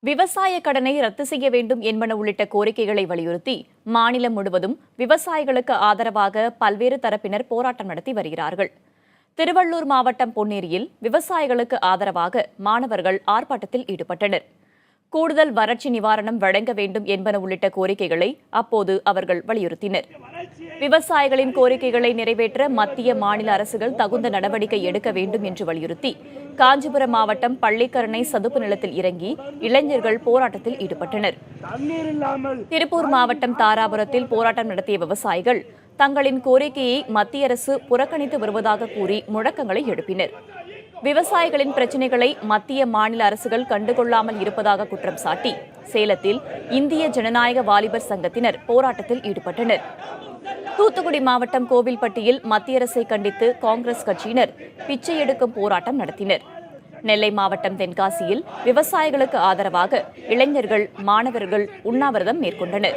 விவசாய கடனை ரத்து செய்ய வேண்டும் என்பன உள்ளிட்ட கோரிக்கைகளை வலியுறுத்தி மாநிலம் முழுவதும் விவசாயிகளுக்கு ஆதரவாக பல்வேறு தரப்பினர் போராட்டம் நடத்தி வருகிறார்கள். திருவள்ளூர் மாவட்டம் பொன்னேரியில் விவசாயிகளுக்கு ஆதரவாக மாணவர்கள் ஆர்ப்பாட்டத்தில் ஈடுபட்டனர். கூடுதல் வறட்சி நிவாரணம் வழங்க வேண்டும் என்பன உள்ளிட்ட கோரிக்கைகளை அப்போது அவர்கள் வலியுறுத்தினர். விவசாயிகளின் கோரிக்கைகளை நிறைவேற்ற மத்திய மாநில அரசுகள் தகுந்த நடவடிக்கை எடுக்க வேண்டும் என்று வலியுறுத்தி காஞ்சிபுரம் மாவட்டம் பள்ளிக்கரணை சதுப்பு நிலத்தில் இறங்கி இளைஞர்கள் போராட்டத்தில் ஈடுபட்டனர். திருப்பூர் மாவட்டம் தாராபுரத்தில் போராட்டம் நடத்திய விவசாயிகள் தங்களின் கோரிக்கையை மத்திய அரசு புறக்கணித்து வருவதாக கூறி முழக்கங்களை எழுப்பினர். விவசாயிகளின் பிரச்சினைகளை மத்திய மாநில அரசுகள் கண்டுகொள்ளாமல் இருப்பதாக குற்றம் சாட்டி சேலத்தில் இந்திய ஜனநாயக வாலிபர் சங்கத்தினர் போராட்டத்தில் ஈடுபட்டனர். தூத்துக்குடி மாவட்டம் கோவில்பட்டியில் மத்திய அரசை கண்டித்து காங்கிரஸ் கட்சியினர் பிச்சை எடுக்கும் போராட்டம் நடத்தினர். நெல்லை மாவட்டம் தென்காசியில் விவசாயிகளுக்கு ஆதரவாக இளைஞர்கள், மாணவர்கள் உண்ணாவிரதம் மேற்கொண்டனர்.